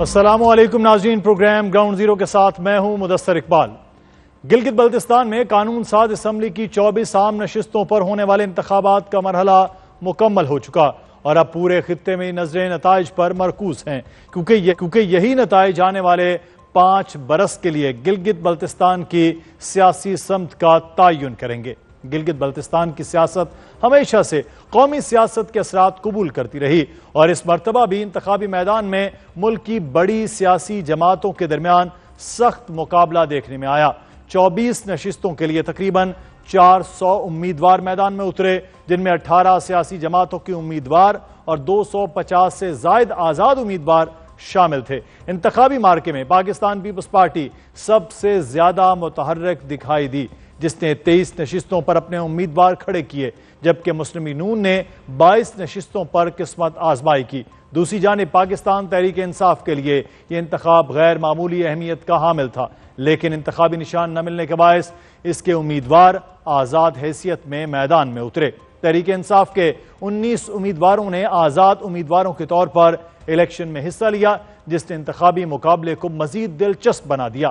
السلام علیکم ناظرین، پروگرام گراؤنڈ زیرو کے ساتھ میں ہوں مدثر اقبال۔ گلگت بلتستان میں قانون ساز اسمبلی کی 24 عام نشستوں پر ہونے والے انتخابات کا مرحلہ مکمل ہو چکا اور اب پورے خطے میں نظریں نتائج پر مرکوز ہیں، کیونکہ یہی نتائج آنے والے 5 برس کے لیے گلگت بلتستان کی سیاسی سمت کا تعین کریں گے۔ گلگت بلتستان کی سیاست ہمیشہ سے قومی سیاست کے اثرات قبول کرتی رہی اور اس مرتبہ بھی انتخابی میدان میں ملک کی بڑی سیاسی جماعتوں کے درمیان سخت مقابلہ دیکھنے میں آیا۔ 24 نشستوں کے لیے تقریباً 400 امیدوار میدان میں اترے، جن میں 18 سیاسی جماعتوں کے امیدوار اور 250 سے زائد آزاد امیدوار شامل تھے۔ انتخابی مارکے میں پاکستان پیپلز پارٹی سب سے زیادہ متحرک دکھائی دی، جس نے 23 نشستوں پر اپنے امیدوار کھڑے کیے، جبکہ مسلم نون نے 22 نشستوں پر قسمت آزمائی کی۔ دوسری جانب پاکستان تحریک انصاف کے لیے یہ انتخاب غیر معمولی اہمیت کا حامل تھا، لیکن انتخابی نشان نہ ملنے کے باعث اس کے امیدوار آزاد حیثیت میں میدان میں اترے۔ تحریک انصاف کے 19 امیدواروں نے آزاد امیدواروں کے طور پر الیکشن میں حصہ لیا، جس نے انتخابی مقابلے کو مزید دلچسپ بنا دیا۔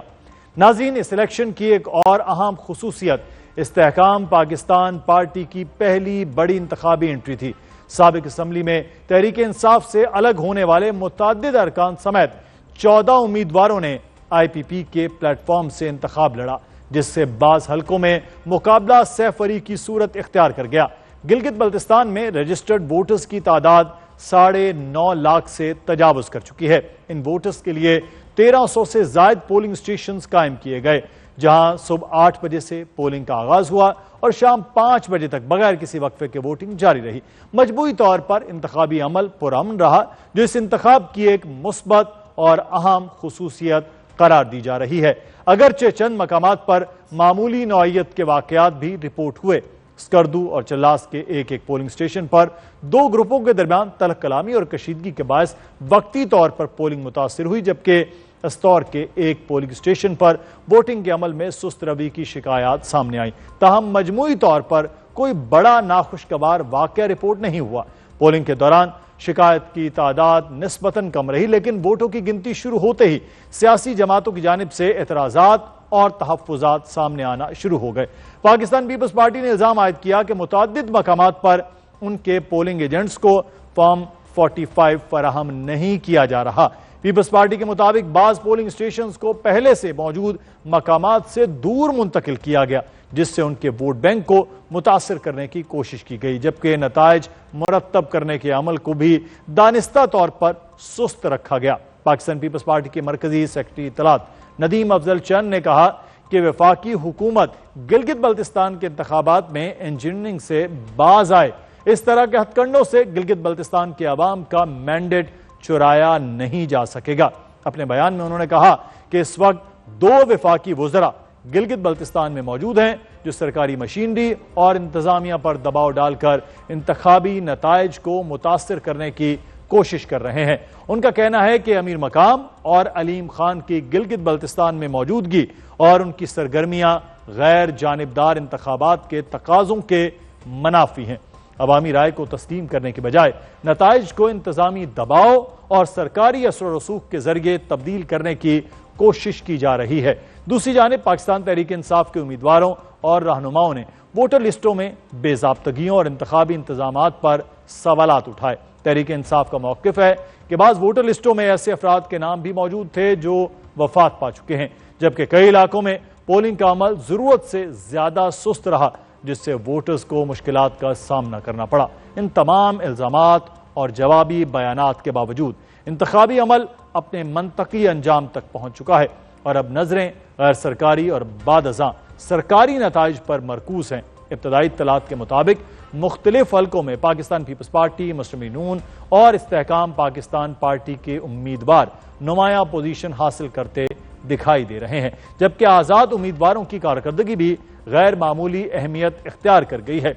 ناظرین، اس الیکشن کی ایک اور اہم خصوصیت استحکام پاکستان پارٹی کی پہلی بڑی انتخابی انٹری تھی۔ سابق اسمبلی میں تحریک انصاف سے الگ ہونے والے متعدد ارکان سمیت 14 امیدواروں نے آئی پی پی کے پلیٹ فارم سے انتخاب لڑا، جس سے بعض حلقوں میں مقابلہ سہ فری کی صورت اختیار کر گیا۔ گلگت بلتستان میں رجسٹرڈ ووٹرز کی تعداد 9.5 لاکھ سے تجاوز کر چکی ہے۔ ان ووٹرز کے لیے 1300 سے زائد پولنگ سٹیشنز قائم کیے گئے، جہاں صبح 8 بجے سے پولنگ کا آغاز ہوا اور شام 5 بجے تک بغیر کسی وقفے کے ووٹنگ جاری رہی۔ مجموعی طور پر انتخابی عمل پرامن رہا، جو اس انتخاب کی ایک مثبت اور اہم خصوصیت قرار دی جا رہی ہے۔ اگرچہ چند مقامات پر معمولی نوعیت کے واقعات بھی رپورٹ ہوئے۔ سکردو اور چلاس کے ایک پولنگ سٹیشن پر 2 گروپوں کے درمیان تلخ کلامی اور کشیدگی کے باعث وقتی طور پر پولنگ متاثر ہوئی، جبکہ استور کے ایک پولنگ سٹیشن پر ووٹنگ کے عمل میں سست روی کی شکایات سامنے آئیں۔ تاہم مجموعی طور پر کوئی بڑا ناخوشگوار واقعہ رپورٹ نہیں ہوا۔ پولنگ کے دوران شکایت کی تعداد نسبتاً کم رہی، لیکن ووٹوں کی گنتی شروع ہوتے ہی سیاسی جماعتوں کی جانب سے اعتراضات اور تحفظات سامنے آنا شروع ہو گئے۔ پاکستان پیپلز پارٹی نے الزام عائد کیا کہ متعدد مقامات پر ان کے پولنگ ایجنٹس کو فارم 45 فراہم نہیں کیا جا رہا۔ پیپلز پارٹی کے مطابق بعض پولنگ سٹیشنز کو پہلے سے موجود مقامات سے دور منتقل کیا گیا، جس سے ان کے ووٹ بینک کو متاثر کرنے کی کوشش کی گئی، جبکہ نتائج مرتب کرنے کے عمل کو بھی دانستہ طور پر سست رکھا گیا۔ پاکستان پیپلز پارٹی کے مرکزی سیکرٹری اطلاعات ندیم افضل چند نے کہا کہ وفاقی حکومت گلگت بلتستان کے انتخابات میں انجینئرنگ سے باز آئے۔ اس طرح کے ہتھ کنڈوں سے گلگت بلتستان کے عوام کا مینڈیٹ چرایا نہیں جا سکے گا۔ اپنے بیان میں انہوں نے کہا کہ اس وقت 2 وفاقی وزراء گلگت بلتستان میں موجود ہیں، جو سرکاری مشینری اور انتظامیہ پر دباؤ ڈال کر انتخابی نتائج کو متاثر کرنے کی کوشش کر رہے ہیں۔ ان کا کہنا ہے کہ امیر مقام اور علیم خان کی گلگت بلتستان میں موجودگی اور ان کی سرگرمیاں غیر جانبدار انتخابات کے تقاضوں کے منافی ہیں۔ عوامی رائے کو تسلیم کرنے کے بجائے نتائج کو انتظامی دباؤ اور سرکاری اثر و رسوخ کے ذریعے تبدیل کرنے کی کوشش کی جا رہی ہے۔ دوسری جانب پاکستان تحریک انصاف کے امیدواروں اور رہنماؤں نے ووٹر لسٹوں میں بے ضابطگیوں اور انتخابی انتظامات پر سوالات اٹھائے۔ تحریک انصاف کا موقف ہے کہ بعض ووٹر لسٹوں میں ایسے افراد کے نام بھی موجود تھے جو وفات پا چکے ہیں، جبکہ کئی علاقوں میں پولنگ کا عمل ضرورت سے زیادہ سست رہا، جس سے ووٹرز کو مشکلات کا سامنا کرنا پڑا۔ ان تمام الزامات اور جوابی بیانات کے باوجود انتخابی عمل اپنے منطقی انجام تک پہنچ چکا ہے اور اب نظریں غیر سرکاری اور بعد ازاں سرکاری نتائج پر مرکوز ہیں۔ ابتدائی اطلاعات کے مطابق مختلف حلقوں میں پاکستان پیپلز پارٹی، مسلم نون اور استحکام پاکستان پارٹی کے امیدوار نمایاں پوزیشن حاصل کرتے دکھائی دے رہے ہیں، جبکہ آزاد امیدواروں کی کارکردگی بھی غیر معمولی اہمیت اختیار کر گئی ہے۔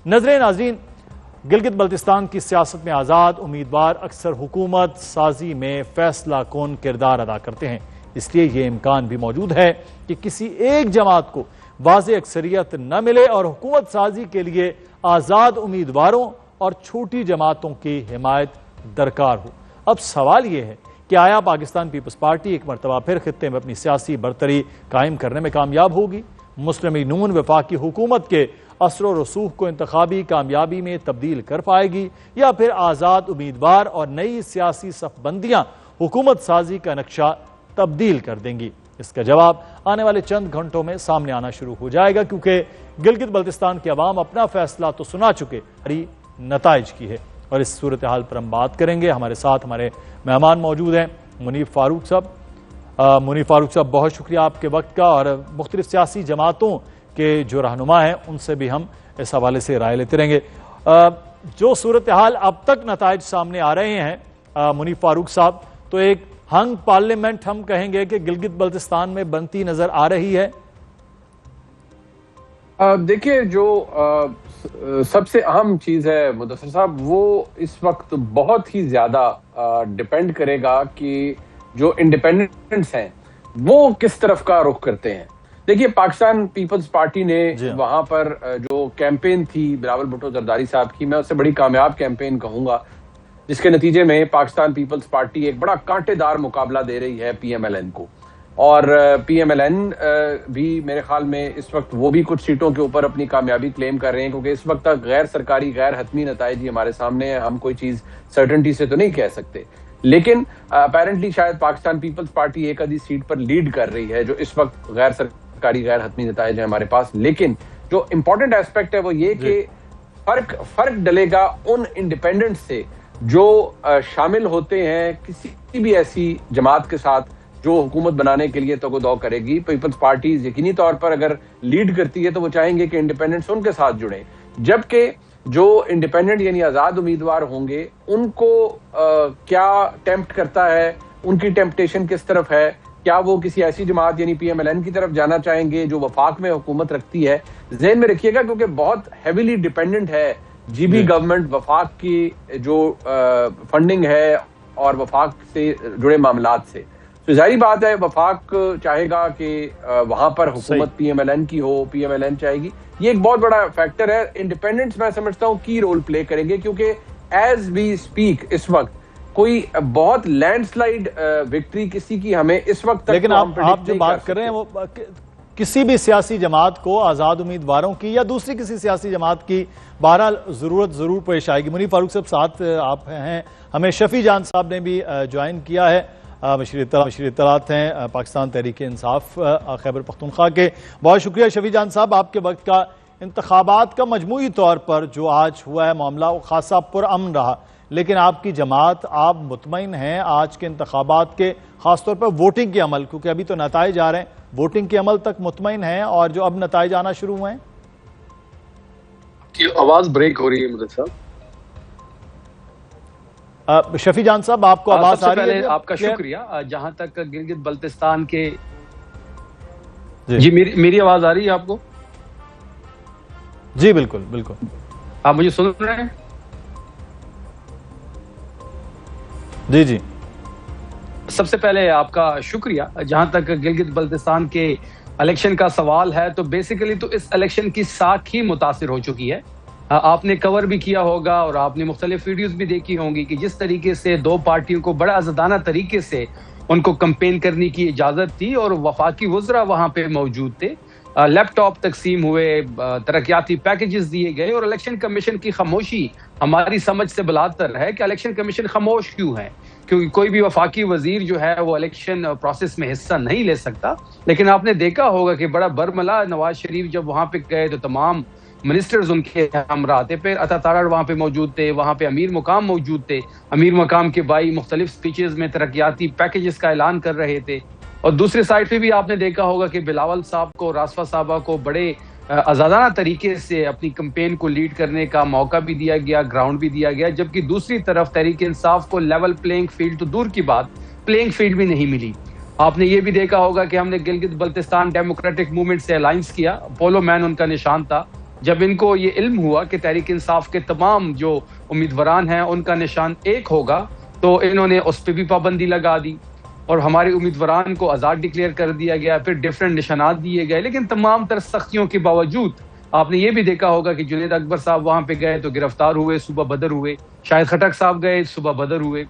ناظرین، گلگت بلتستان کی سیاست میں آزاد امیدوار اکثر حکومت سازی میں فیصلہ کن کردار ادا کرتے ہیں، اس لیے یہ امکان بھی موجود ہے کہ کسی ایک جماعت کو واضح اکثریت نہ ملے اور حکومت سازی کے لیے آزاد امیدواروں اور چھوٹی جماعتوں کی حمایت درکار ہو۔ اب سوال یہ ہے کہ آیا پاکستان پیپلز پارٹی ایک مرتبہ پھر خطے میں اپنی سیاسی برتری قائم کرنے میں کامیاب ہوگی؟ مسلم لیگ نون وفاقی حکومت کے اثر و رسوخ کو انتخابی کامیابی میں تبدیل کر پائے گی، یا پھر آزاد امیدوار اور نئی سیاسی صف بندیاں حکومت سازی کا نقشہ تبدیل کر دیں گی؟ اس کا جواب آنے والے چند گھنٹوں میں سامنے آنا شروع ہو جائے گا، کیونکہ گلگت بلتستان کے عوام اپنا فیصلہ تو سنا چکے، نتائج کی ہے۔ اور اس صورتحال پر ہم بات کریں گے۔ ہمارے ساتھ ہمارے مہمان موجود ہیں منیف فاروق صاحب۔ منیف فاروق صاحب، بہت شکریہ آپ کے وقت کا، اور مختلف سیاسی جماعتوں کے جو رہنما ہیں ان سے بھی ہم اس حوالے سے رائے لیتے رہیں گے۔ جو صورتحال اب تک نتائج سامنے آ رہے ہیں منیف فاروق صاحب، تو ایک ہنگ پارلیمنٹ ہم کہیں گے کہ گلگت بلتستان میں بنتی نظر آ رہی ہے۔ دیکھیے، جو سب سے اہم چیز ہے مدثر صاحب، وہ اس وقت بہت ہی زیادہ ڈیپینڈ کرے گا کہ جو انڈیپینڈنٹس ہیں وہ کس طرف کا رخ کرتے ہیں۔ دیکھیے، پاکستان پیپلز پارٹی نے وہاں پر جو کیمپین تھی بلاول بھٹو زرداری صاحب کی، میں اسے بڑی کامیاب کیمپین کہوں گا، جس کے نتیجے میں پاکستان پیپلز پارٹی ایک بڑا کانٹے دار مقابلہ دے رہی ہے پی ایم ایل این کو، اور پی ایم ایل این بھی میرے خیال میں اس وقت وہ بھی کچھ سیٹوں کے اوپر اپنی کامیابی کلیم کر رہے ہیں، کیونکہ اس وقت تک غیر سرکاری غیر حتمی نتائج ہی ہمارے سامنے ہیں، ہم کوئی چیز سرٹنٹی سے تو نہیں کہہ سکتے، لیکن اپیرنٹلی شاید پاکستان پیپلز پارٹی ایک آدھی سیٹ پر لیڈ کر رہی ہے، جو اس وقت غیر سرکاری غیر حتمی نتائج ہیں ہمارے پاس۔ لیکن جو امپورٹنٹ ایسپیکٹ ہے وہ یہ کہ فرق ڈلے گا ان انڈیپینڈنٹ سے جو شامل ہوتے ہیں کسی بھی ایسی جماعت کے ساتھ جو حکومت بنانے کے لیے تگ کرے گی۔ پیپلز پارٹی یقینی طور پر اگر لیڈ کرتی ہے تو وہ چاہیں گے کہ انڈیپینڈنٹس ان کے ساتھ جڑیں، جبکہ جو انڈیپینڈنٹ یعنی آزاد امیدوار ہوں گے ان کو کیا ٹیمپٹ کرتا ہے، ان کی ٹیمپٹیشن کس طرف ہے، کیا وہ کسی ایسی جماعت یعنی پی ایم ایل این کی طرف جانا چاہیں گے جو وفاق میں حکومت رکھتی ہے؟ ذہن میں رکھیے گا، کیونکہ بہت ہیویلی ڈیپینڈنٹ ہے جی بی گورنمنٹ وفاق کی جو فنڈنگ ہے اور وفاق سے جڑے معاملات سے۔ تو ظاہری بات ہے وفاق چاہے گا کہ وہاں پر حکومت پی ایم ایل این کی ہو، پی ایم ایل این چاہے گی، یہ ایک بہت بڑا فیکٹر ہے۔ انڈیپینڈنٹس میں سمجھتا ہوں کی رول پلے کریں گے، کیونکہ ایز وی اسپیک اس وقت کوئی بہت لینڈ سلائیڈ وکٹری کسی کی ہمیں اس وقت تک، لیکن آپ جو بات کر رہے ہیں وہ کسی بھی سیاسی جماعت کو، آزاد امیدواروں کی یا دوسری کسی سیاسی جماعت کی، بہرحال ضرورت ضرور پیش آئے گی۔ منیف فاروق صاحب ساتھ آپ ہیں، ہمیں شفیع جان صاحب نے بھی جوائن کیا ہے، مشیر اطلاعات ہیں پاکستان تحریک انصاف خیبر پختونخوا کے۔ بہت شکریہ شفیع جان صاحب آپ کے وقت کا۔ انتخابات کا مجموعی طور پر جو آج ہوا ہے معاملہ وہ خاصا پرامن رہا، لیکن آپ کی جماعت، آپ مطمئن ہیں آج کے انتخابات کے، خاص طور پر ووٹنگ کے عمل، کیونکہ ابھی تو نتائج آ رہے ہیں، ووٹنگ کے عمل تک مطمئن ہیں؟ اور جو اب نتائج آنا شروع ہوئے ہیں، آواز بریک ہو رہی ہے مدد صاحب۔ شفیع جان صاحب آپ کو آواز آ رہی ہے؟ آپ کا شکریہ۔ جہاں تک گلگت بلتستان کے، جی میری آواز آ رہی ہے آپ کو؟ جی بالکل بالکل، آپ مجھے سن رہے ہیں؟ جی جی، سب سے پہلے آپ کا شکریہ۔ جہاں تک گلگت بلتستان کے الیکشن کا سوال ہے تو بیسیکلی تو اس الیکشن کی ساکھ ہی متاثر ہو چکی ہے۔ آپ نے کور بھی کیا ہوگا اور آپ نے مختلف ویڈیوز بھی دیکھی ہوں گی کہ جس طریقے سے دو پارٹیوں کو بڑا آزادانہ طریقے سے ان کو کمپین کرنے کی اجازت تھی، اور وفاقی وزراء وہاں پہ موجود تھے، لیپ ٹاپ تقسیم ہوئے، ترقیاتی پیکیجز دیے گئے، اور الیکشن کمیشن کی خاموشی ہماری سمجھ سے بالاتر ہے کہ الیکشن کمیشن خاموش کیوں ہے، کیونکہ کوئی بھی وفاقی وزیر جو ہے وہ الیکشن پروسیس میں حصہ نہیں لے سکتا۔ لیکن آپ نے دیکھا ہوگا کہ بڑا برملا نواز شریف جب وہاں پہ گئے تو تمام منسٹرز ان کے ہمراہ تھے، پھر عطا تارڑ وہاں پہ موجود تھے، وہاں پہ امیر مقام موجود تھے، امیر مقام کے بھائی مختلف سپیچز میں ترقیاتی پیکیجز کا اعلان کر رہے تھے، اور دوسری سائڈ پہ بھی آپ نے دیکھا ہوگا کہ بلاول صاحب کو، راسفہ صاحبہ کو بڑے آزادانہ طریقے سے اپنی کمپین کو لیڈ کرنے کا موقع بھی دیا گیا، گراؤنڈ بھی دیا گیا، جبکہ دوسری طرف تحریک انصاف کو لیول پلینگ فیلڈ تو دور کی بات، پلینگ فیلڈ بھی نہیں ملی۔ آپ نے یہ بھی دیکھا ہوگا کہ ہم نے گلگت بلتستان ڈیموکریٹک موومنٹ سے الائنس کیا، پولو مین ان کا نشان تھا۔ جب ان کو یہ علم ہوا کہ تحریک انصاف کے تمام جو امیدواران ہیں ان کا نشان ایک ہوگا، تو انہوں نے اس پہ بھی پابندی لگا دی اور ہمارے امیدواران کو آزاد ڈکلیئر کر دیا گیا، پھر ڈیفرنٹ نشانات دیے گئے۔ لیکن تمام تر سختیوں کے باوجود آپ نے یہ بھی دیکھا ہوگا کہ جنید اکبر صاحب وہاں پہ گئے تو گرفتار ہوئے، صبح بدر ہوئے، شاہد خٹک صاحب گئے، صبح بدر ہوئے۔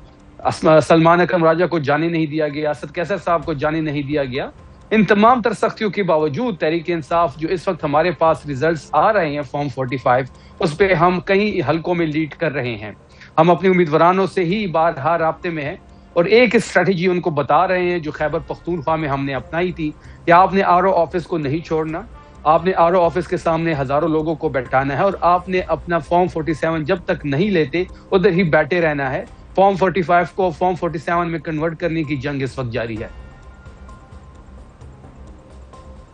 سلمان اکرم راجہ کو جانے نہیں دیا گیا, اسد کیسر صاحب کو جانے نہیں دیا گیا. ان تمام تر سختیوں کے باوجود تحریک انصاف جو اس وقت ہمارے پاس ریزلٹس آ رہے ہیں فارم 45, اس پہ ہم کئی حلقوں میں لیڈ کر رہے ہیں. ہم اپنے امیدوارانوں سے ہی بارہا رابطے میں ہیں اور ایک اسٹریٹجی ان کو بتا رہے ہیں جو خیبر پختونخوا میں ہم نے اپنائی تھی کہ آپ نے آر او آفس کو نہیں چھوڑنا, آپ نے آر او آفس کے سامنے ہزاروں لوگوں کو بیٹھانا ہے اور آپ نے اپنا فارم 47 جب تک نہیں لیتے ادھر ہی بیٹھے رہنا ہے. فارم 45 کو فارم 47 میں کنورٹ کرنے کی جنگ اس وقت جاری ہے.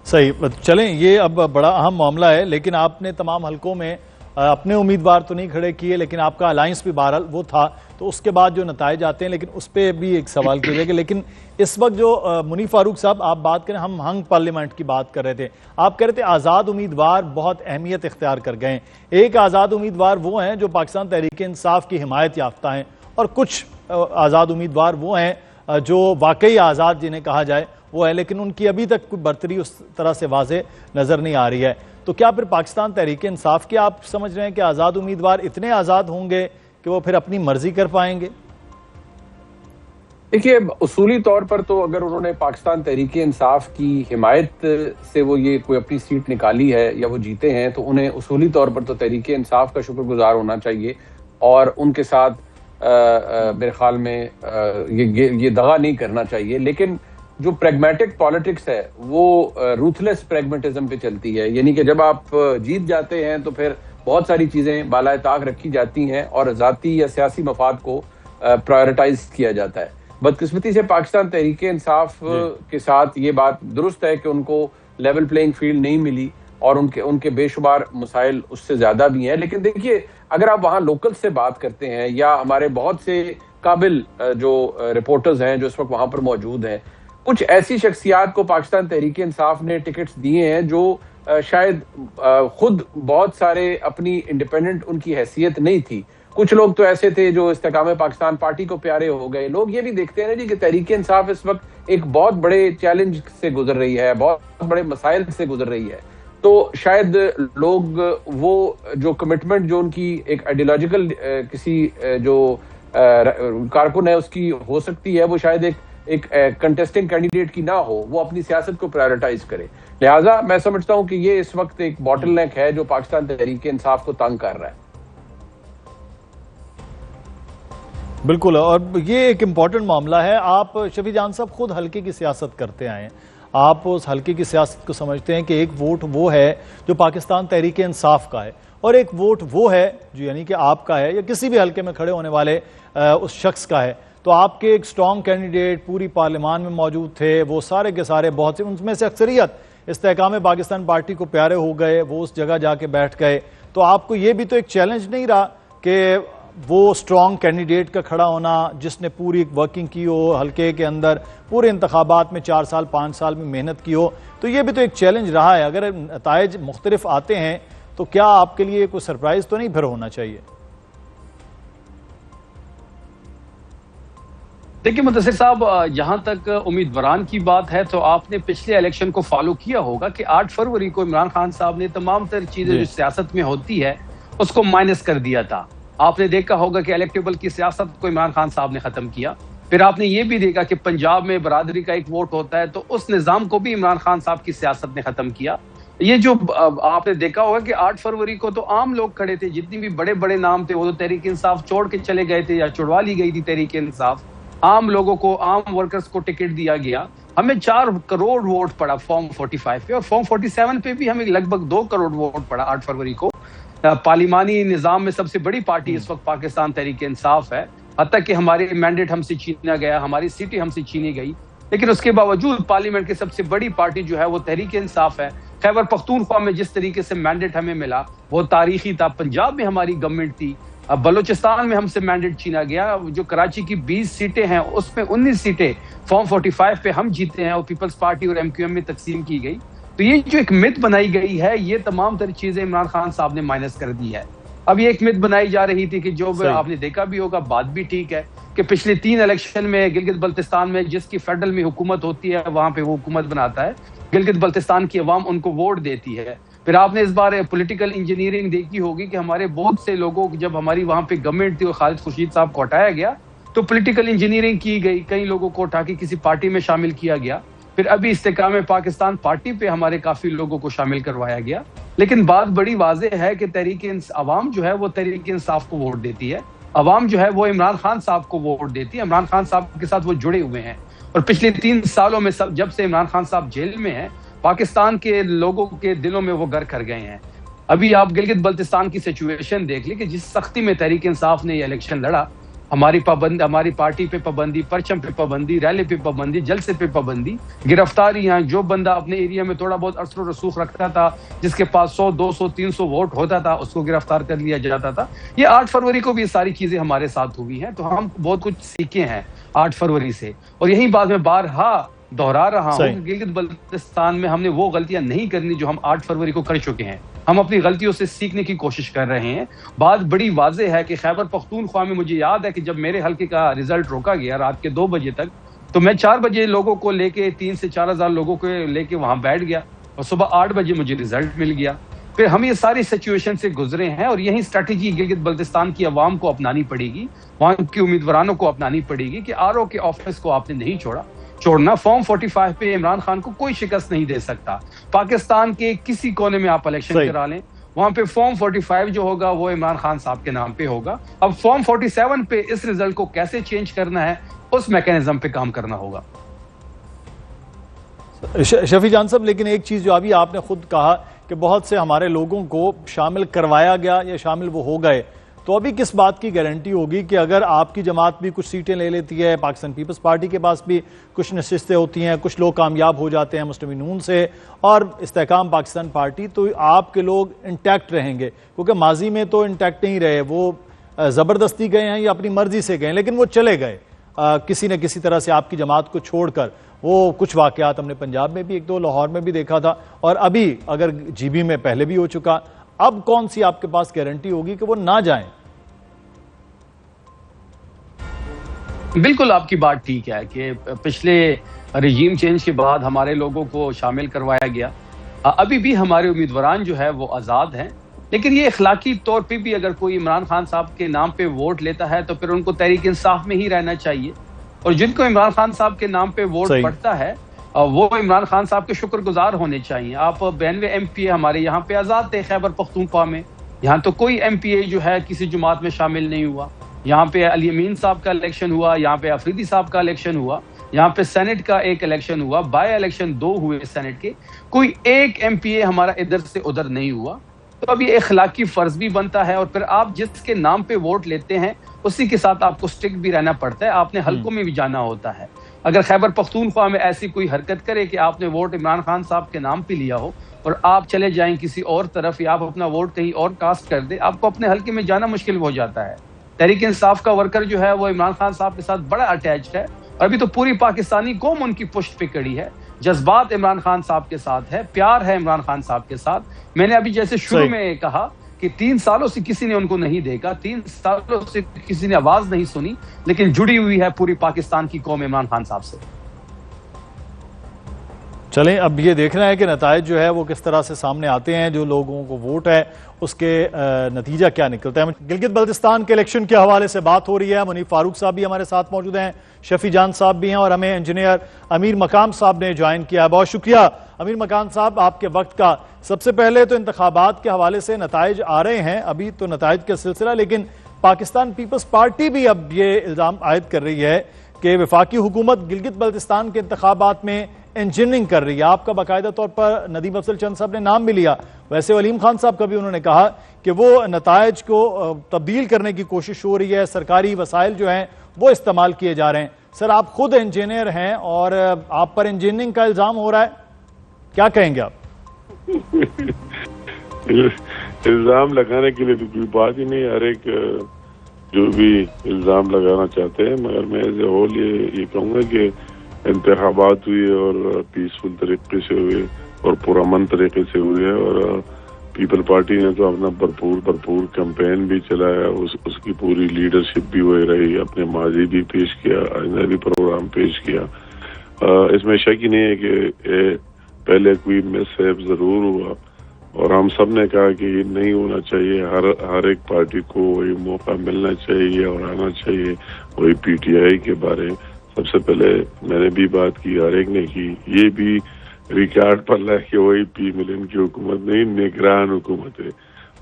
صحیح, چلیں یہ اب بڑا اہم معاملہ ہے, لیکن آپ نے تمام حلقوں میں اپنے امیدوار تو نہیں کھڑے کیے, لیکن آپ کا الائنس بھی بہرحال وہ تھا, تو اس کے بعد جو نتائج آتے ہیں لیکن اس پہ بھی ایک سوال کیا جائے گا. لیکن اس وقت جو منی فاروق صاحب آپ بات کریں, ہم ہنگ پارلیمنٹ کی بات کر رہے تھے, آپ کہہ رہے تھے آزاد امیدوار بہت اہمیت اختیار کر گئے ہیں. ایک آزاد امیدوار وہ ہیں جو پاکستان تحریک انصاف کی حمایت یافتہ ہیں, اور کچھ آزاد امیدوار وہ ہیں جو واقعی آزاد جنہیں کہا جائے وہ ہے, لیکن ان کی ابھی تک کوئی برتری اس طرح سے واضح نظر نہیں آ رہی ہے. تو کیا پھر پاکستان تحریک انصاف کے آپ سمجھ رہے ہیں کہ آزاد امیدوار اتنے آزاد ہوں گے کہ وہ پھر اپنی مرضی کر پائیں گے؟ دیکھیے, اصولی طور پر تو اگر انہوں نے پاکستان تحریک انصاف کی حمایت سے وہ یہ کوئی اپنی سیٹ نکالی ہے یا وہ جیتے ہیں, تو انہیں اصولی طور پر تو تحریک انصاف کا شکر گزار ہونا چاہیے اور ان کے ساتھ میرے خیال میں یہ دغا نہیں کرنا چاہیے. لیکن جو پریگمیٹک پالیٹکس ہے وہ روتھلیس پریگمیٹزم پہ چلتی ہے, یعنی کہ جب آپ جیت جاتے ہیں تو پھر بہت ساری چیزیں بالائے طاق رکھی جاتی ہیں اور ذاتی یا سیاسی مفاد کو پرائیورٹائز کیا جاتا ہے. بدقسمتی سے پاکستان تحریک انصاف کے ساتھ یہ بات درست ہے کہ ان کو لیول پلینگ فیلڈ نہیں ملی اور ان کے بے شمار مسائل اس سے زیادہ بھی ہیں. لیکن دیکھیے, اگر آپ وہاں لوکل سے بات کرتے ہیں یا ہمارے بہت سے قابل جو رپورٹرز ہیں جو اس وقت وہاں پر موجود ہیں, کچھ ایسی شخصیات کو پاکستان تحریک انصاف نے ٹکٹس دیے ہیں جو شاید خود بہت سارے اپنی انڈیپینڈنٹ ان کی حیثیت نہیں تھی. کچھ لوگ تو ایسے تھے جو استحکام پاکستان پارٹی کو پیارے ہو گئے. لوگ یہ بھی دیکھتے ہیں جی کہ تحریک انصاف اس وقت ایک بہت بڑے چیلنج سے گزر رہی ہے, بہت بڑے مسائل سے گزر رہی ہے, تو شاید لوگ وہ جو کمٹمنٹ جو ان کی ایک آئیڈیالوجیکل کسی جو کارکن ہے اس کی ہو سکتی ہے, وہ شاید ایک کنٹیسٹنگ کینڈیڈیٹ کی نہ ہو, وہ اپنی سیاست کو پرائیورٹائز کرے. لہٰذا میں سمجھتا ہوں کہ یہ اس وقت ایک باٹل نیک ہے جو پاکستان تحریک انصاف کو تنگ کر رہا ہے. بالکل, اور یہ ایک امپورٹنٹ معاملہ ہے. آپ شفیع جان صاحب خود حلقے کی سیاست کرتے آئے ہیں, آپ اس حلقے کی سیاست کو سمجھتے ہیں کہ ایک ووٹ وہ ہے جو پاکستان تحریک انصاف کا ہے اور ایک ووٹ وہ ہے جو یعنی کہ آپ کا ہے یا کسی بھی حلقے میں کھڑے ہونے والے اس شخص کا ہے. تو آپ کے ایک سٹرونگ کینڈیڈیٹ پوری پارلیمان میں موجود تھے, وہ سارے کے سارے بہت سے ان میں سے اکثریت استحکام پاکستان پارٹی کو پیارے ہو گئے, وہ اس جگہ جا کے بیٹھ گئے. تو آپ کو یہ بھی تو ایک چیلنج نہیں رہا کہ وہ سٹرونگ کینڈیڈیٹ کا کھڑا ہونا جس نے پوری ورکنگ کی ہو حلقے کے اندر, پورے انتخابات میں 4 سال 5 سال میں محنت کی ہو, تو یہ بھی تو ایک چیلنج رہا ہے. اگر نتائج مختلف آتے ہیں تو کیا آپ کے لیے کوئی سرپرائز تو نہیں پھر ہونا چاہیے؟ دیکھیں مدثر صاحب, جہاں تک امیدواران کی بات ہے تو آپ نے پچھلے الیکشن کو فالو کیا ہوگا کہ 8 فروری کو عمران خان صاحب نے تمام تر چیزیں جو سیاست میں ہوتی ہے اس کو مائنس کر دیا تھا. آپ نے دیکھا ہوگا کہ الیکٹیبل کی سیاست کو عمران خان صاحب نے ختم کیا. پھر آپ نے یہ بھی دیکھا کہ پنجاب میں برادری کا ایک ووٹ ہوتا ہے تو اس نظام کو بھی عمران خان صاحب کی سیاست نے ختم کیا. یہ جو آپ نے دیکھا ہوگا کہ 8 فروری کو تو عام لوگ کھڑے تھے, جتنی بھی بڑے بڑے نام تھے وہ تو تحریک انصاف چھوڑ کے چلے گئے تھے یا چھڑوا لی گئی تھی تحریک انصاف. عام لوگوں کو, عام ورکرز کو ٹکٹ دیا گیا. ہمیں 4 کروڑ ووٹ پڑا فارم 45 پہ, اور فارم 47 پہ بھی ہمیں لگ بھگ 2 کروڑ ووٹ پڑا 8 فروری کو. پارلیمانی نظام میں سب سے بڑی پارٹی اس وقت پاکستان تحریک انصاف ہے, حتیٰ کہ ہمارے مینڈیٹ ہم سے چھینا گیا, ہماری سیٹیں ہم سے چھینی گئی, لیکن اس کے باوجود پارلیمنٹ کی سب سے بڑی پارٹی جو ہے وہ تحریک انصاف ہے. خیبر پختونخوا میں جس طریقے سے مینڈیٹ ہمیں ملا وہ تاریخی تھا. پنجاب میں ہماری گورنمنٹ تھی, بلوچستان میں ہم سے مینڈیٹ چھینا گیا. جو کراچی کی 20 سیٹیں ہیں اس میں 19 سیٹیں فارم 45 پہ ہم جیتے ہیں اور پیپلز پارٹی اور MQM میں تقسیم کی گئی. تو یہ جو ایک مت بنائی گئی ہے یہ تمام تر چیزیں عمران خان صاحب نے مائنس کر دی ہے. اب یہ ایک مت بنائی جا رہی تھی کہ جو آپ نے دیکھا بھی ہوگا, بات بھی ٹھیک ہے کہ پچھلے 3 الیکشن میں گلگت بلتستان میں جس کی فیڈرل میں حکومت ہوتی ہے وہاں پہ وہ حکومت بناتا ہے, گلگت بلتستان کی عوام ان کو ووٹ دیتی ہے. پھر آپ نے اس بار پولیٹیکل انجینئرنگ دیکھی ہوگی کہ ہمارے بہت سے لوگوں جب ہماری وہاں پہ گورنمنٹ تھی اور خالد خورشید صاحب کو ہٹایا گیا تو پولیٹیکل انجینئرنگ کی گئی، کئی لوگوں کو اٹھا کے کسی پارٹی میں شامل کیا گیا، پھر ابھی استحکام پاکستان پارٹی پہ ہمارے کافی لوگوں کو شامل کروایا گیا. لیکن بات بڑی واضح ہے کہ عوام جو ہے وہ تحریک انصاف کو ووٹ دیتی ہے، عوام جو ہے وہ عمران خان صاحب کو ووٹ دیتی ہے، عمران خان صاحب کے ساتھ وہ جڑے ہوئے ہیں. اور پچھلے 3 سالوں میں جب سے عمران خان صاحب جیل میں ہیں، پاکستان کے لوگوں کے دلوں میں وہ گھر کر گئے ہیں. ابھی آپ گلگت بلتستان کی سچویشن دیکھ لیں کہ جس سختی میں تحریک انصاف نے یہ الیکشن لڑا، ہماری پارٹی پہ پابندی، پرچم پہ پابندی، ریلی پہ پابندی، جلسے پہ پابندی، گرفتاریاں، جو بندہ اپنے ایریا میں تھوڑا بہت اثر و رسوخ رکھتا تھا، جس کے پاس 100 200 300 ووٹ ہوتا تھا، اس کو گرفتار کر لیا جاتا تھا. یہ 8 فروری کو بھی یہ ساری چیزیں ہمارے ساتھ ہوئی ہیں، تو ہم بہت کچھ سیکھے ہیں 8 فروری سے. اور یہی بات میں بارہا دہرا رہا ہوں کہ گلگت بلتستان میں ہم نے وہ غلطیاں نہیں کرنی جو ہم 8 فروری کو کر چکے ہیں. ہم اپنی غلطیوں سے سیکھنے کی کوشش کر رہے ہیں. بات بڑی واضح ہے کہ خیبر پختونخوا میں مجھے یاد ہے کہ جب میرے حلقے کا رزلٹ روکا گیا رات کے 2 بجے تک، تو میں 4 بجے لوگوں کو لے کے 3 سے 4 ہزار لوگوں کو لے کے وہاں بیٹھ گیا اور صبح 8 بجے مجھے رزلٹ مل گیا. پھر ہم یہ ساری سچویشن سے گزرے ہیں اور یہی اسٹریٹجی گلگت بلتستان کی عوام کو اپنانی پڑے گی، وہاں کی امیدوارانوں کو اپنانی پڑے گی کہ RO کے آفس کو آپ نے نہیں چھوڑنا. فارم 45 پہ عمران خان کو کوئی شکست نہیں دے سکتا. پاکستان کے کسی کونے میں آپ الیکشن کرا لیں، وہاں پہ فارم 45 جو ہوگا وہ عمران خان صاحب کے نام پہ ہوگا. اب فارم 47 پہ اس رزلٹ کو کیسے چینج کرنا ہے، اس میکینزم پہ کام کرنا ہوگا. شفیع جان صاحب، لیکن ایک چیز جو ابھی آپ نے خود کہا کہ بہت سے ہمارے لوگوں کو شامل کروایا گیا یا شامل وہ ہو گئے، تو ابھی کس بات کی گارنٹی ہوگی کہ اگر آپ کی جماعت بھی کچھ سیٹیں لے لیتی ہے، پاکستان پیپلز پارٹی کے پاس بھی کچھ نشستیں ہوتی ہیں، کچھ لوگ کامیاب ہو جاتے ہیں مسلم نون سے اور استحکام پاکستان پارٹی، تو آپ کے لوگ انٹیکٹ رہیں گے؟ کیونکہ ماضی میں تو انٹیکٹ نہیں رہے، وہ زبردستی گئے ہیں یا اپنی مرضی سے گئے، لیکن وہ چلے گئے کسی نہ کسی طرح سے آپ کی جماعت کو چھوڑ کر. وہ کچھ واقعات ہم نے پنجاب میں بھی 1-2 لاہور میں بھی دیکھا تھا، اور ابھی اگر GB میں پہلے بھی ہو چکا. اب کون سی آپ کے پاس گارنٹی ہوگی کہ وہ نہ جائیں؟ بالکل آپ کی بات ٹھیک ہے کہ پچھلے رجیم چینج کے بعد ہمارے لوگوں کو شامل کروایا گیا. ابھی بھی ہمارے امیدواران جو ہے وہ آزاد ہیں، لیکن یہ اخلاقی طور پہ بھی اگر کوئی عمران خان صاحب کے نام پہ ووٹ لیتا ہے تو پھر ان کو تحریک انصاف میں ہی رہنا چاہیے. اور جن کو عمران خان صاحب کے نام پہ ووٹ پڑتا ہے وہ عمران خان صاحب کے شکر گزار ہونے چاہیے. آپ 92 MPA ہمارے یہاں پہ آزاد تھے خیبر پختونخوا میں، یہاں تو کوئی MPA جو ہے کسی جماعت میں شامل نہیں ہوا. یہاں پہ علی امین صاحب کا الیکشن ہوا، یہاں پہ افریدی صاحب کا الیکشن ہوا، یہاں پہ سینٹ کا ایک الیکشن ہوا، بائی الیکشن 2 ہوئے سینٹ کے. کوئی ایک MPA ہمارا ادھر سے ادھر نہیں ہوا. تو اب یہ اخلاقی فرض بھی بنتا ہے، اور پھر آپ جس کے نام پہ ووٹ لیتے ہیں اسی کے ساتھ آپ کو سٹک بھی رہنا پڑتا ہے. آپ نے حلقوں میں بھی جانا ہوتا ہے. اگر خیبر پختونخوا میں ایسی کوئی حرکت کرے کہ آپ نے ووٹ عمران خان صاحب کے نام پہ لیا ہو اور آپ چلے جائیں کسی اور طرف، یا آپ اپنا ووٹ کہیں اور کاسٹ کر دیں، آپ کو اپنے حلقے میں جانا مشکل ہو جاتا ہے. تحریک انصاف کا ورکر جو ہے وہ عمران خان صاحب کے ساتھ بڑا اٹیچڈ ہے. ابھی تو پوری پاکستانی قوم ان کی پشت پہ کڑی ہے. جذبات عمران خان صاحب کے ساتھ ہے، پیار ہے عمران خان صاحب کے ساتھ. میں نے ابھی جیسے شروع میں کہا کہ 3 سالوں سے کسی نے ان کو نہیں دیکھا، 3 سالوں سے کسی نے آواز نہیں سنی، لیکن جڑی ہوئی ہے پوری پاکستان کی قوم عمران خان صاحب سے. چلیں اب یہ دیکھنا ہے کہ نتائج جو ہے وہ کس طرح سے سامنے آتے ہیں، جو لوگوں کو ووٹ ہے اس کے نتیجہ کیا نکلتا ہے. گلگت بلتستان کے الیکشن کے حوالے سے بات ہو رہی ہے. منیف فاروق صاحب بھی ہمارے ساتھ موجود ہیں، شفیع جان صاحب بھی ہیں، اور ہمیں انجینئر امیر مقام صاحب نے جوائن کیا ہے. بہت شکریہ امیر مقام صاحب آپ کے وقت کا. سب سے پہلے تو انتخابات کے حوالے سے نتائج آ رہے ہیں، ابھی تو نتائج کا سلسلہ، لیکن پاکستان پیپلز پارٹی بھی اب یہ الزام عائد کر رہی ہے کہ وفاقی حکومت گلگت بلتستان کے انتخابات میں انجینئرنگ کر رہی ہے. آپ کا باقاعدہ طور پر ندیم افضل چند صاحب نے نام بھی لیا. ویسے ولیم خان صاحب کا بھی انہوں نے کہا کہ وہ نتائج کو تبدیل کرنے کی کوشش ہو رہی ہے، سرکاری وسائل جو ہیں وہ استعمال کیے جا رہے ہیں. سر آپ خود انجینئر ہیں اور آپ پر انجینئرنگ کا الزام ہو رہا ہے، کیا کہیں گے آپ؟ الزام لگانے کے لیے تو کوئی بات ہی نہیں، ہر ایک جو بھی الزام لگانا چاہتے ہیں، مگر میں ایز اے ہول یہ کہوں گا کہ انتخابات ہوئے اور پیسفل طریقے سے ہوئے اور پرامن طریقے سے ہوئے، اور پیپل پارٹی نے تو اپنا بھرپور کیمپین بھی چلایا، اس کی پوری لیڈرشپ بھی وہی رہی، اپنے ماضی بھی پیش کیا، آئندہ بھی پروگرام پیش کیا. اس میں شک ہی نہیں ہے کہ پہلے کوئی مس ہیپ ضرور ہوا، اور ہم سب نے کہا کہ یہ نہیں ہونا چاہیے، ہر ایک پارٹی کو وہی موقع ملنا چاہیے اور آنا چاہیے. وہی پی ٹی آئی کے بارے سب سے پہلے میں نے بھی بات کی، ہر ایک نے کی. یہ بھی ریکارڈ پر ہے کہ وہی پی ملن کی حکومت نہیں، نگران حکومت ہے،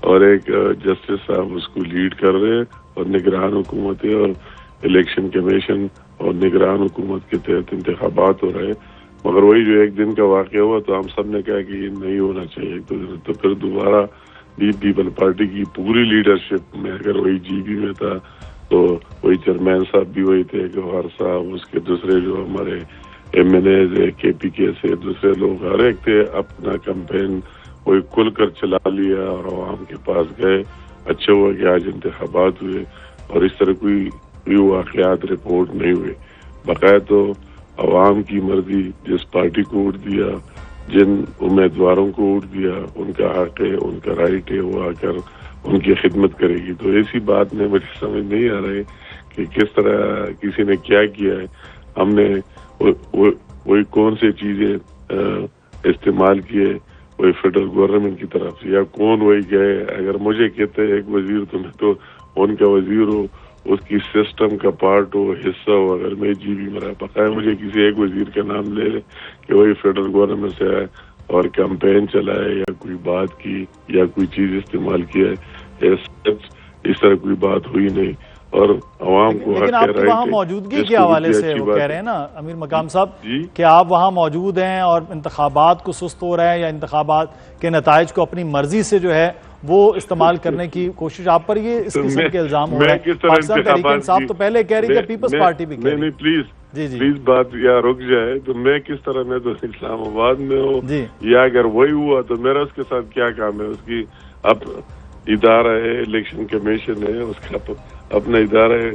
اور ایک جسٹس صاحب اس کو لیڈ کر رہے ہیں، اور نگران حکومت ہے، اور الیکشن کمیشن اور نگران حکومت کے تحت انتخابات ہو رہے ہیں. مگر وہی جو ایک دن کا واقعہ ہوا تو ہم سب نے کہا کہ یہ نہیں ہونا چاہیے. تو پھر دوبارہ پیپل پارٹی کی پوری لیڈرشپ میں، اگر وہی جی بی میں تھا تو وہی چیئرمین صاحب بھی وہی تھے، گوہر صاحب، اس کے دوسرے جو ہمارے ایم این ایز ہے کے پی کے سے دوسرے لوگ، ہر ایک تھے، اپنا کمپین وہی کھل کر چلا لیا اور عوام کے پاس گئے. اچھا ہوا کہ آج انتخابات ہوئے اور اس طرح کوئی واقعات رپورٹ نہیں ہوئے. بقایا تو عوام کی مرضی، جس پارٹی کو ووٹ دیا، جن امیدواروں کو ووٹ دیا، ان کا حق ہے، ان کا رائٹ ہے، وہ آ کر ان کی خدمت کرے گی. تو ایسی بات میں مجھے سمجھ نہیں آ رہی کہ کس طرح کسی نے کیا کیا ہے. ہم نے وہی کون سی چیزیں استعمال کیے وہی فیڈرل گورنمنٹ کی طرف سے، یا کون وہی گئے. اگر مجھے کہتے ایک وزیر تو میں تو ان کا وزیر ہوں، اس کی سسٹم کا پارٹ ہو، حصہ ہو. اگر میں جی بی مرا بقایا مجھے کسی ایک وزیر کا نام لے لے کہ وہی فیڈرل گورنمنٹ سے آئے اور کیمپین چلائے یا کوئی بات کی یا کوئی چیز استعمال کیا ہے، اس طرح کوئی بات ہوئی نہیں. اور عوام کو لیکن آپ کی وہاں موجودگی کے حوالے سے وہ کہہ رہے ہیں نا امیر مقام صاحب کہ آپ وہاں موجود ہیں اور انتخابات کو سست ہو رہے ہیں، یا انتخابات کے نتائج کو اپنی مرضی سے جو ہے وہ استعمال کرنے کی کوشش، آپ پر یہ اس قسم کے الزام ہو رہے ہیں. پاکستان تحریک انصاف تو پہلے کہہ رہی ہے، پیپلز پارٹی بھی کہہ رہی ہے. نہیں پلیز بات یا رک جائے تو میں کس طرح، میں تو اسلام آباد میں ہوں، یا اگر وہی ہوا تو میرا اس کے ساتھ کیا کام ہے. اس کی اب ادارہ ہے، الیکشن کمیشن ہے، اس کا اپنا ادارہ ہے.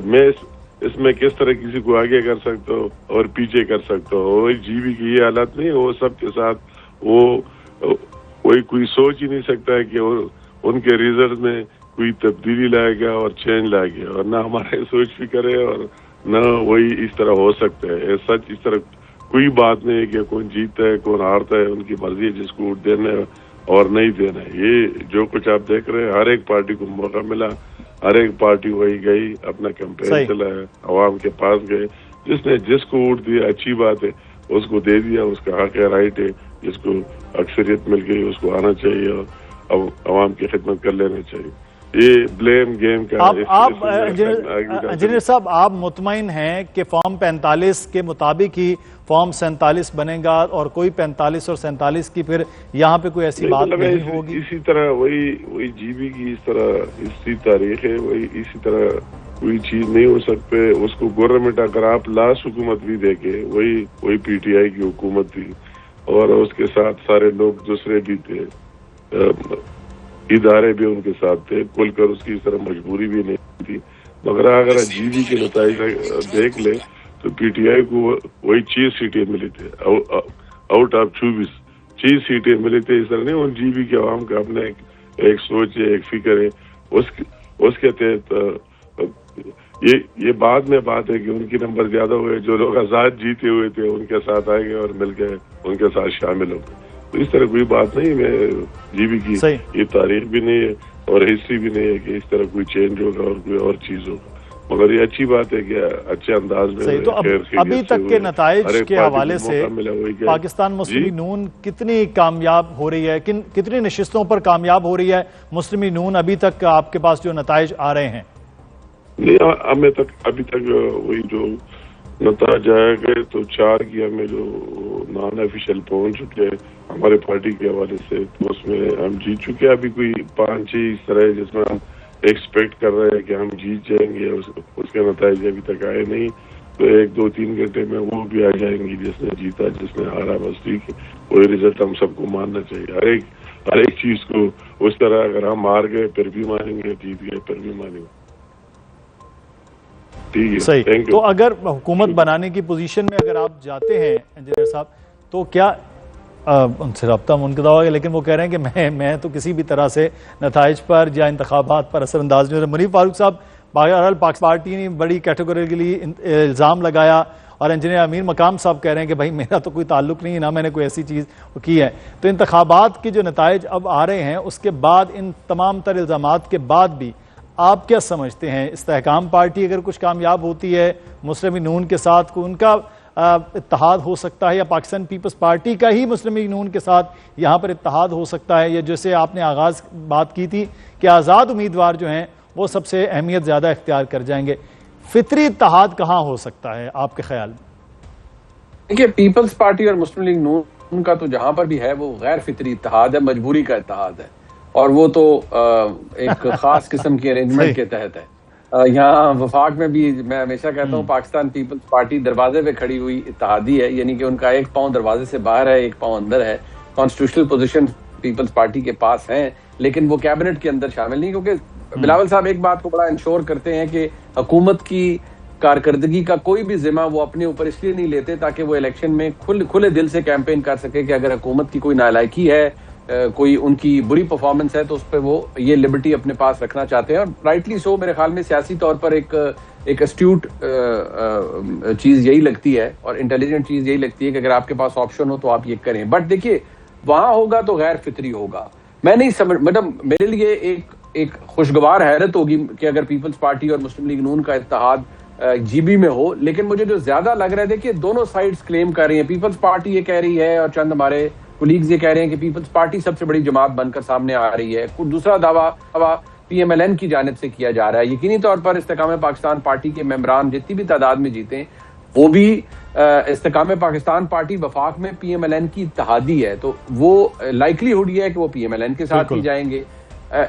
میں اس میں کس طرح کسی کو آگے کر سکتا ہوں اور پیچھے کر سکتا ہوں. وہی جی بی کی یہ حالت نہیں، وہ سب کے ساتھ وہی کوئی سوچ ہی نہیں سکتا ہے کہ ان کے ریزلٹ میں کوئی تبدیلی لائے گا اور چینج لائے گا، اور نہ ہمارے سوچ فکر ہے اور نہ وہی اس طرح ہو سکتا ہے. سچ اس طرح کوئی بات نہیں ہے کہ کون جیتتا ہے کون ہارتا ہے. ان کی مرضی ہے جس کو ووٹ دینا ہے اور نہیں دینا ہے. یہ جو کچھ آپ دیکھ رہے ہیں، ہر ایک پارٹی کو موقع ملا، ہر ایک پارٹی وہی گئی، اپنا کیمپین چلایا، عوام کے پاس گئے. جس نے جس کو ووٹ دیا اچھی بات ہے، اس کو دے دیا، اس کا حق ہے، رائٹ ہے. جس کو اکثریت مل گئی اس کو آنا چاہیے اور عوام کی خدمت کر لینا چاہیے. یہ بلیم گیم کا. آپ انجینئر صاحب، آپ مطمئن ہیں کہ فارم 45 کے مطابق ہی فارم 47 بنے گا اور کوئی 45 اور 47 کی پھر یہاں پہ کوئی ایسی بات نہیں ہوگی؟ اسی طرح وہی جی بی کی اس طرح اسی تاریخ ہے، وہی اسی طرح کوئی چیز نہیں ہو سکتے. اس کو گورنمنٹ، اگر آپ لاسٹ حکومت بھی دیکھے وہی پی ٹی آئی کی حکومت تھی، اور اس کے ساتھ سارے لوگ دوسرے بھی تھے، ادارے بھی ان کے ساتھ تھے. کھل کر اس کی اس طرح مجبوری بھی نہیں تھی. مگر اگر جی بی کے نتائج دیکھ لے تو پی ٹی آئی کو وہی 6 سیٹیں ملی تھے، آؤٹ آف 24 سیٹیں ملی تھے. اس طرح نہیں، ان جی بی کے عوام کا اپنا ایک سوچ ہے، ایک فکر ہے. اس کے تحت یہ بعد میں بات ہے کہ ان کی نمبر زیادہ ہوئے، جو لوگ آزاد جیتے ہوئے تھے ان کے ساتھ آئے گئے اور مل کے ان کے ساتھ شامل ہو گئے. تو اس طرح کوئی بات نہیں. میں جی بی کی یہ تاریخ بھی نہیں ہے اور ہسٹری بھی نہیں ہے کہ اس طرح کوئی چینج ہوگا اور کوئی اور چیز ہوگا. مگر یہ اچھی بات ہے کہ اچھے انداز میں. تو ابھی تک کے نتائج کے حوالے سے پاکستان مسلم نون کتنی کامیاب ہو رہی ہے، کتنی نشستوں پر کامیاب ہو رہی ہے مسلم نون ابھی تک آپ کے پاس جو نتائج آ رہے ہیں؟ نہیں، ابھی تک وہی جو نتائج آئے گئے تو 4 کی ہمیں جو نان آفیشیل پہنچ چکے ہمارے پارٹی کے حوالے سے، تو اس میں ہم جیت چکے. ابھی کوئی 5-6 اس طرح ہے جس میں ہم ایکسپیکٹ کر رہے ہیں کہ ہم جیت جائیں گے. اس کے نتائج ابھی تک آئے نہیں، تو 1-2-3 گھنٹے میں وہ بھی آ جائیں گی. جس نے جیتا جس نے ہارا، بس ٹھیک ہے. وہی رزلٹ ہم سب کو ماننا چاہیے. ہر ایک چیز کو اس طرح اگر ہم ہار گئے پھر بھی مانیں گے، جیت گئے پھر بھی مانیں گے. صحیح. تو اگر حکومت بنانے کی پوزیشن میں اگر آپ جاتے ہیں انجینئر صاحب، تو کیا ان سے رابطہ منقطع ہوگا؟ لیکن وہ کہہ رہے ہیں کہ میں تو کسی بھی طرح سے نتائج پر یا انتخابات پر اثر انداز نہیں ہو رہا. منیف فاروق صاحب، بہرحال پاکستان پارٹی نے بڑی کیٹیگوریکلی الزام لگایا اور انجینئر امیر مقام صاحب کہہ رہے ہیں کہ بھائی میرا تو کوئی تعلق نہیں ہے، نہ میں نے کوئی ایسی چیز کی ہے. تو انتخابات کے جو نتائج اب آ رہے ہیں اس کے بعد، ان تمام تر الزامات کے بعد بھی آپ کیا سمجھتے ہیں؟ استحکام پارٹی اگر کچھ کامیاب ہوتی ہے مسلم لیگ نون کے ساتھ، کو ان کا اتحاد ہو سکتا ہے، یا پاکستان پیپلز پارٹی کا ہی مسلم لیگ نون کے ساتھ یہاں پر اتحاد ہو سکتا ہے، یا جیسے آپ نے آغاز بات کی تھی کہ آزاد امیدوار جو ہیں وہ سب سے اہمیت زیادہ اختیار کر جائیں گے؟ فطری اتحاد کہاں ہو سکتا ہے آپ کے خیال میں؟ دیکھیے، پیپلز پارٹی اور مسلم لیگ نون کا تو جہاں پر بھی ہے وہ غیر فطری اتحاد ہے، مجبوری کا اتحاد ہے، اور وہ تو ایک خاص قسم کی ارینجمنٹ کے تحت ہے. یہاں وفاق میں بھی میں ہمیشہ کہتا ہوں پاکستان پیپلز پارٹی دروازے پہ کھڑی ہوئی اتحادی ہے، یعنی کہ ان کا ایک پاؤں دروازے سے باہر ہے، ایک پاؤں اندر ہے. کانسٹیٹیوشنل پوزیشن پیپلز پارٹی کے پاس ہیں لیکن وہ کیبنٹ کے اندر شامل نہیں، کیونکہ بلاول صاحب ایک بات کو بڑا انشور کرتے ہیں کہ حکومت کی کارکردگی کا کوئی بھی ذمہ وہ اپنے اوپر اس لیے نہیں لیتے تاکہ وہ الیکشن میں کھلے دل سے کیمپین کر سکے کہ اگر حکومت کی کوئی نالائکی ہے، کوئی ان کی بری پرفارمنس ہے تو اس پہ وہ یہ لبرٹی اپنے پاس رکھنا چاہتے ہیں. اور رائٹلی سو میرے خیال میں سیاسی طور پر ایک اسٹیوٹ چیز یہی لگتی ہے اور انٹیلیجنٹ چیز یہی لگتی ہے کہ اگر آپ کے پاس آپشن ہو تو آپ یہ کریں. بٹ دیکھیے، وہاں ہوگا تو غیر فطری ہوگا. میں نہیں سمجھ، مطلب میرے لیے ایک خوشگوار حیرت ہوگی کہ اگر پیپلز پارٹی اور مسلم لیگ نون کا اتحاد جی بی میں ہو، لیکن مجھے جو زیادہ لگ رہا ہے، دیکھیے دونوں سائڈز کلیم کر رہی ہیں. پیپلز پارٹی یہ کہہ رہی ہے اور چند ہمارے کولیگز یہ کہہ رہے ہیں کہ پیپلز پارٹی سب سے بڑی جماعت بن کر سامنے آ رہی ہے. دوسرا دعویٰ پی ایم ایل این کی جانب سے کیا جا رہا ہے. یقینی طور پر استحکام پاکستان پارٹی کے ممبران جتنی بھی تعداد میں جیتے ہیں وہ بھی استحکام پاکستان پارٹی وفاق میں پی ایم ایل این کی اتحادی ہے، تو وہ لائکلی ہوڈ یہ ہے کہ وہ پی ایم ایل این کے ساتھ ہی جائیں گے.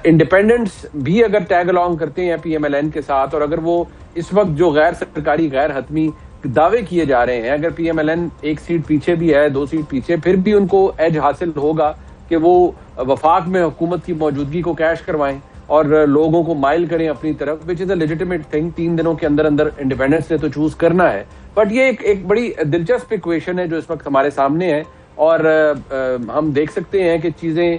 انڈیپینڈنٹس بھی اگر ٹیگ الانگ کرتے ہیں پی ایم ایل این کے ساتھ، اور اگر وہ اس وقت جو غیر سرکاری غیر حتمی دعوے کیے جا رہے ہیں، اگر پی ایم ایل این ایک سیٹ پیچھے بھی ہے، 2 سیٹ پیچھے، پھر بھی ان کو ایج حاصل ہوگا کہ وہ وفاق میں حکومت کی موجودگی کو کیش کروائیں اور لوگوں کو مائل کریں اپنی طرف، وچ از اے لیجیٹیمیٹ تھنگ. 3 دنوں کے اندر انڈیپینڈنس نے تو چوز کرنا ہے. بٹ یہ ایک بڑی دلچسپ ایکویشن ہے جو اس وقت ہمارے سامنے ہے، اور ہم دیکھ سکتے ہیں کہ چیزیں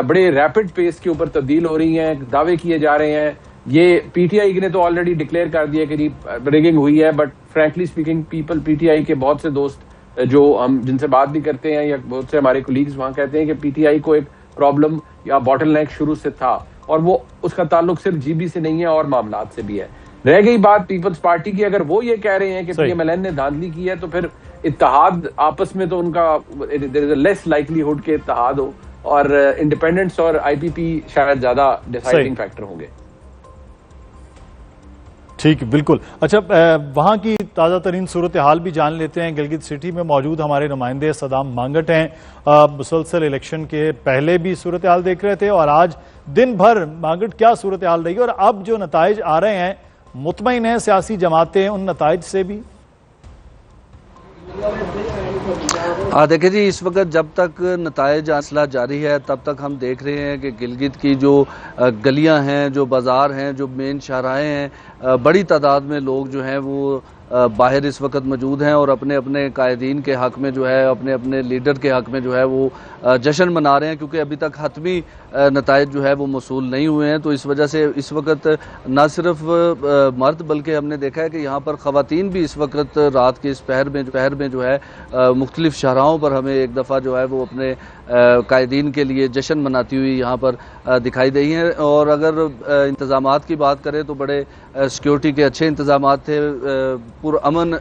بڑے ریپڈ پیس کے اوپر تبدیل ہو رہی ہیں، دعوے کیے جا رہے ہیں. یہ پی ٹی آئی نے تو آلریڈی ڈکلیئر کر دیا کہ ریگنگ ہوئی ہے، but frankly speaking P T I کے بہت سے دوست جو ہم جن سے بات بھی کرتے ہیں یا بہت سے ہمارے کولیگز وہاں کہتے ہیں کہ پی ٹی آئی کو ایک پرابلم یا باٹل نیک شروع سے تھا، اور وہ اس کا تعلق صرف جی بی سے نہیں ہے اور معاملات سے بھی ہے. رہ گئی بات پیپلز پارٹی کی، اگر وہ یہ کہہ رہے ہیں کہ پی ایم ایل این نے دھاندلی کی ہے تو پھر اتحاد آپس میں تو ان کا لیس لائکلی ہوڈ کے اتحاد ہو، اور انڈیپینڈنٹس اور آئی پی پی شاید زیادہ ڈیسائیڈنگ فیکٹر ہوں گے. ٹھیک، بالکل. اچھا، وہاں کی تازہ ترین صورتحال بھی جان لیتے ہیں. گلگت سٹی میں موجود ہمارے نمائندے صدام مانگٹ ہیں. مسلسل الیکشن کے پہلے بھی صورتحال دیکھ رہے تھے، اور آج دن بھر مانگٹ کیا صورتحال رہی، اور اب جو نتائج آ رہے ہیں مطمئن ہیں سیاسی جماعتیں ان نتائج سے بھی؟ دیکھیں جی، اس وقت جب تک نتائج حاصلہ جاری ہے تب تک ہم دیکھ رہے ہیں کہ گلگت کی جو گلیاں ہیں، جو بازار ہیں، جو مین شاہراہیں ہیں، بڑی تعداد میں لوگ جو ہیں وہ باہر اس وقت موجود ہیں اور اپنے اپنے قائدین کے حق میں جو ہے، اپنے اپنے لیڈر کے حق میں جو ہے وہ جشن منا رہے ہیں، کیونکہ ابھی تک حتمی نتائج جو ہے وہ موصول نہیں ہوئے ہیں. تو اس وجہ سے اس وقت نہ صرف مرد بلکہ ہم نے دیکھا ہے کہ یہاں پر خواتین بھی اس وقت رات کے اس پہر میں جو ہے مختلف شاہراہوں پر ہمیں ایک دفعہ جو ہے وہ اپنے قائدین کے لیے جشن مناتی ہوئی یہاں پر دکھائی دی ہیں. اور اگر انتظامات کی بات کریں تو بڑے سیکیورٹی کے اچھے انتظامات تھے. پرامن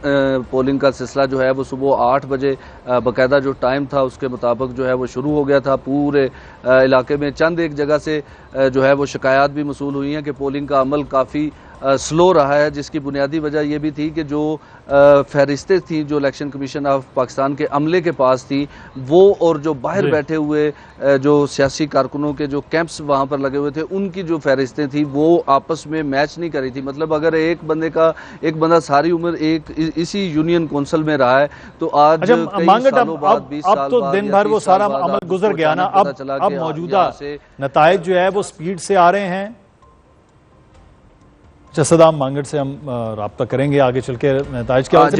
پولنگ کا سلسلہ جو ہے وہ صبح 8 بجے باقاعدہ جو ٹائم تھا اس کے مطابق جو ہے وہ شروع ہو گیا تھا. پورے علاقے میں چند ایک جگہ سے جو ہے وہ شکایات بھی موصول ہوئی ہیں کہ پولنگ کا عمل کافی سلو رہا ہے، جس کی بنیادی وجہ یہ بھی تھی کہ جو فہرستیں تھیں جو الیکشن کمیشن آف پاکستان کے عملے کے پاس تھی، وہ اور جو باہر بیٹھے ہوئے جو سیاسی کارکنوں کے جو کیمپس وہاں پر لگے ہوئے تھے ان کی جو فہرستیں تھیں وہ آپس میں میچ نہیں کر رہی تھی. مطلب اگر ایک بندہ ساری عمر اسی یونین کونسل میں رہا ہے تو آج کئی سالوں بعد 20 سال بعد اب تو دن بھر وہ سارا عمل گزر گیا نا، اب موجودہ نتائج جو ہے وہ سپیڈ سے آ رہے ہیں. اچھا، صدام مانگٹ سے ہم رابطہ کریں گے آگے چل کے نتائج کے حوالے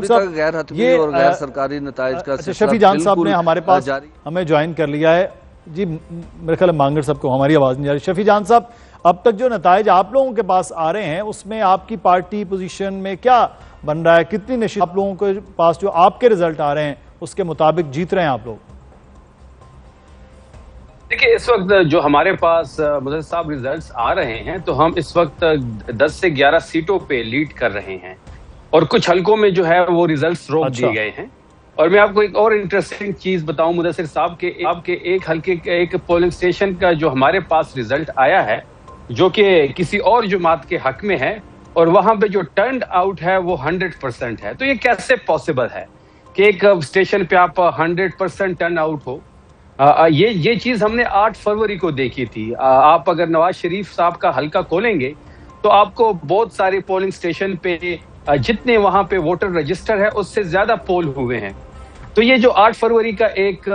سے. غیر حتمی اور غیر سرکاری نتائج کا شفیع جان صاحب نے ہمارے پاس ہمیں جوائن کر لیا ہے. جی میرے خیال مانگٹ صاحب کو ہماری آواز نہیں جا رہی. شفیع جان صاحب، اب تک جو نتائج آپ لوگوں کے پاس آ رہے ہیں اس میں آپ کی پارٹی پوزیشن میں کیا بن رہا ہے؟ کتنی نشست آپ لوگوں کے پاس جو آپ کے رزلٹ آ رہے ہیں اس کے مطابق جیت رہے ہیں آپ لوگ؟ دیکھیے اس وقت جو ہمارے پاس مدثر صاحب ریزلٹس آ رہے ہیں تو ہم اس وقت 10 سے 11 سیٹوں پہ لیڈ کر رہے ہیں، اور کچھ حلقوں میں جو ہے وہ ریزلٹس روک دیے گئے ہیں۔ اور میں آپ کو ایک اور انٹرسٹنگ چیز بتاؤں مدثر صاحب کہ آپ کے ایک حلقے کے ایک پولنگ اسٹیشن کا جو ہمارے پاس ریزلٹ آیا ہے جو کہ کسی اور جماعت کے حق میں ہے، اور وہاں پہ جو ٹرنڈ آؤٹ ہے وہ 100% ہے۔ تو یہ کیسے پاسبل ہے کہ ایک اسٹیشن پہ آپ 100% ٹرن آؤٹ ہو؟ یہ چیز ہم نے 8 فروری کو دیکھی تھی۔ آپ اگر نواز شریف صاحب کا حلقہ کھولیں گے تو آپ کو بہت سارے پولنگ اسٹیشن پہ جتنے وہاں پہ ووٹر رجسٹر ہے اس سے زیادہ پول ہوئے ہیں۔ تو یہ جو 8 فروری کا ایک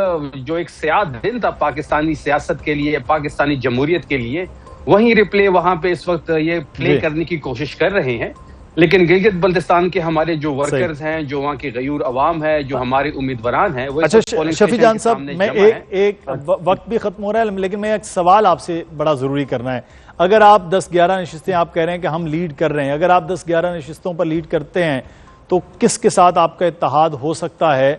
سیاہ دن تھا پاکستانی سیاست کے لیے، پاکستانی جمہوریت کے لیے، وہیں ریپلے وہاں پہ اس وقت یہ پلے کرنے کی کوشش کر رہے ہیں۔ لیکن گلگت بلتستان کے ہمارے جو ورکرز ہیں، جو وہاں کی غیور عوام ہے، جو ہمارے امیدواران ہیں، وہ اچھا شفیع جان صاحب، میں ایک وقت بھی ختم ہو رہا ہے لیکن میں ایک سوال آپ سے بڑا ضروری کرنا ہے۔ اگر آپ 10-11 نشستیں آپ کہہ رہے ہیں کہ ہم لیڈ کر رہے ہیں، اگر آپ 10-11 نشستوں پر لیڈ کرتے ہیں تو کس کے ساتھ آپ کا اتحاد ہو سکتا ہے؟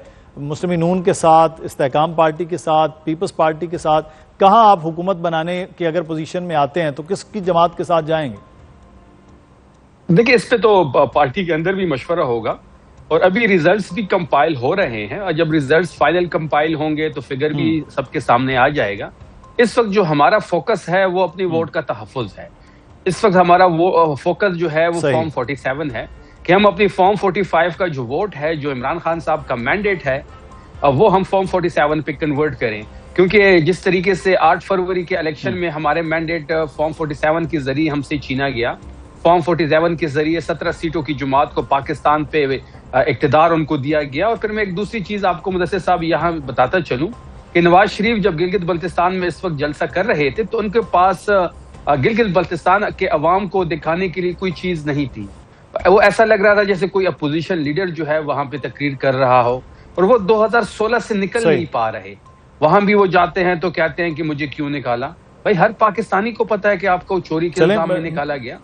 مسلم نون کے ساتھ، استحکام پارٹی کے ساتھ، پیپلز پارٹی کے ساتھ؟ کہاں آپ حکومت بنانے کی اگر پوزیشن میں آتے ہیں تو کس کی جماعت کے ساتھ جائیں گے؟ دیکھیں اس پہ تو پارٹی کے اندر بھی مشورہ ہوگا، اور ابھی ریزلٹس بھی کمپائل ہو رہے ہیں، اور جب ریزلٹس فائنل کمپائل ہوں گے تو فگر بھی سب کے سامنے آ جائے گا۔ اس وقت جو ہمارا فوکس ہے وہ اپنی ووٹ کا تحفظ ہے۔ اس وقت ہمارا وہ فوکس جو ہے وہ فارم 47 ہے کہ ہم اپنی فارم 45 کا جو ووٹ ہے، جو عمران خان صاحب کا مینڈیٹ ہے، وہ ہم فارم 47 پہ کنورٹ کریں، کیونکہ جس طریقے سے 8 فروری کے الیکشن میں ہمارے مینڈیٹ فارم 47 کے ذریعے ہم سے چھینا گیا، فارم 47 کے ذریعے 17 سیٹوں کی جماعت کو پاکستان پہ اقتدار ان کو دیا گیا۔ اور پھر میں ایک دوسری چیز آپ کو مدثر صاحب یہاں بتاتا چلوں کہ نواز شریف جب گلگت بلتستان میں اس وقت جلسہ کر رہے تھے تو ان کے پاس گلگت بلتستان کے عوام کو دکھانے کے لیے کوئی چیز نہیں تھی۔ وہ ایسا لگ رہا تھا جیسے کوئی اپوزیشن لیڈر جو ہے وہاں پہ تقریر کر رہا ہو، اور وہ 2016 سے نکل نہیں پا رہے۔ وہاں بھی وہ جاتے ہیں تو کہتے ہیں کہ مجھے کیوں نکالا؟ بھائی ہر پاکستانی کو پتا ہے کہ آپ کو چوری کے الزام میں نکالا گیا۔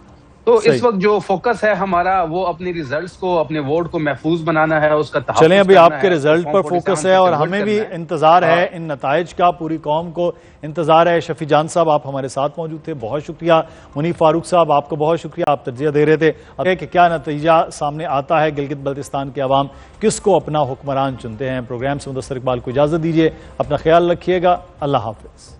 تو اس وقت جو فوکس ہے ہمارا وہ اپنے ریزلٹس کو، اپنے ووٹ کو محفوظ بنانا ہے، اس کا تحفظ کرنا ہے۔ چلیں ابھی آپ کے ریزلٹ پر فوکس ہے اور ہمیں بھی انتظار ہے ان نتائج کا، پوری قوم کو انتظار ہے۔ شفیع جان صاحب آپ ہمارے ساتھ موجود تھے، بہت شکریہ۔ منیف فاروق صاحب آپ کو بہت شکریہ، آپ تجزیہ دے رہے تھے کہ کیا نتیجہ سامنے آتا ہے، گلگت بلتستان کے عوام کس کو اپنا حکمران چنتے ہیں۔ پروگرام سے مدثر اقبال کو اجازت دیجیے، اپنا خیال رکھیے گا، اللہ حافظ۔